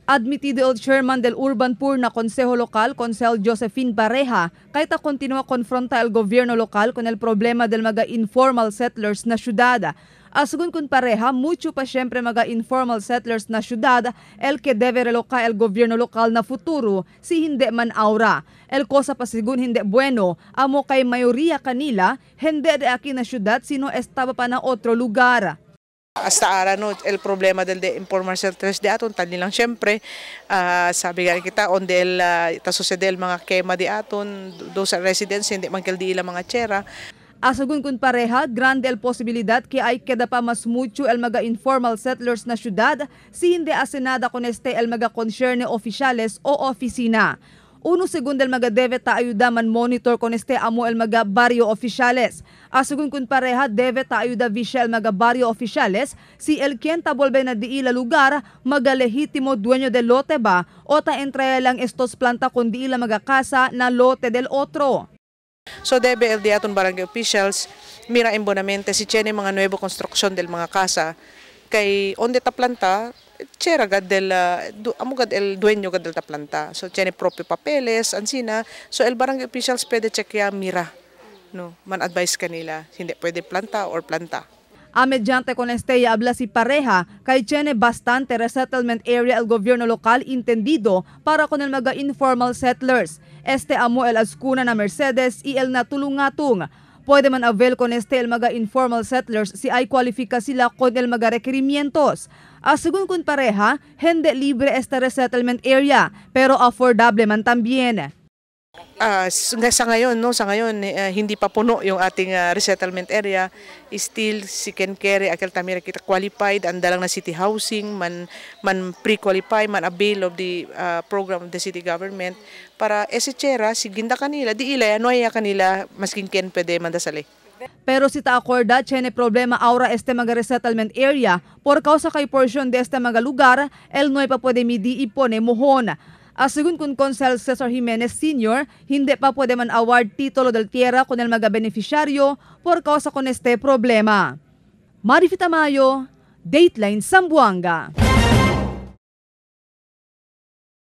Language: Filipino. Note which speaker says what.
Speaker 1: Admitido el chairman del Urban Poor na Consejo Local, Consel Josephine Pareja, kahit continua konfronta el gobierno local con el problema del mga informal settlers na syudad. Asugun kun Pareja, mucho pa siyempre mga informal settlers na syudad el que debe reloca el gobierno lokal na futuro si hindi man aura. El cosa pa sigun hindi bueno, amo kay mayoriya kanila, hindi de aquí na syudad sino estaba pa na otro lugar.
Speaker 2: Hasta ahora no, el problema del de informal settlers de aton tali lang syempre sabi nga kita onde el sucede el mga kema di aton do sa residents hindi man kel di ila mga tsera.
Speaker 1: Asugun kun Pareja, grande el posibilidad que hay queda pa mas mucho el mga informal settlers na syudad si hindi asenada con este el mga concerne oficiales o oficina. Uno segundo el mga debe ta ayuda man monitor con este amo el mga barrio oficiales. Asugun kun Pareja debe ta ayuda visya el mga barrio oficiales si el quien ta volve na di ila lugar mga legítimo dueño del lote ba o ta entrega lang estos planta con di ila mga casa na lote del otro.
Speaker 2: So debe el di aton barangay officials mira imbonamente si tiene mga nuevo construction del mga casa kay onde ta planta tsera gad del amo gad el dueño gad del ta planta. So tiene propio papeles ansina. So el barangay officials pwede check ya mira no man advice kanila hindi pwede planta or planta.
Speaker 1: A mediante con este habla si Pareja kay tiene bastante resettlement area el gobierno local entendido para con el mga informal settlers. Este amo el Ascuna na Mercedes y el Natulungatong. Pwede man avail con este el mga informal settlers si ay kwalifika sila con el mga requerimientos. Asugun kun Pareja, hindi libre este resettlement area pero affordable man también.
Speaker 2: Sa ngayon hindi pa puno yung ating resettlement area. Still si can carry akil tamira kita qualified andalang na city housing man pre-qualified man avail of the program of the city government para esechera si ginda kanila di ila anoya kanila maskin ken pwede mandasali.
Speaker 1: Pero si ta acorda tiene problema aura este mga resettlement area por causa kay portion de este mga lugar el no pa pwede midi ipone mohon. Asugun kun Consel Cesar Jimenez Sr., hindi pa pwede man award titulo del tierra con el mga beneficiaryo por causa con este problema. Marifita Mayo, Dateline Zamboanga.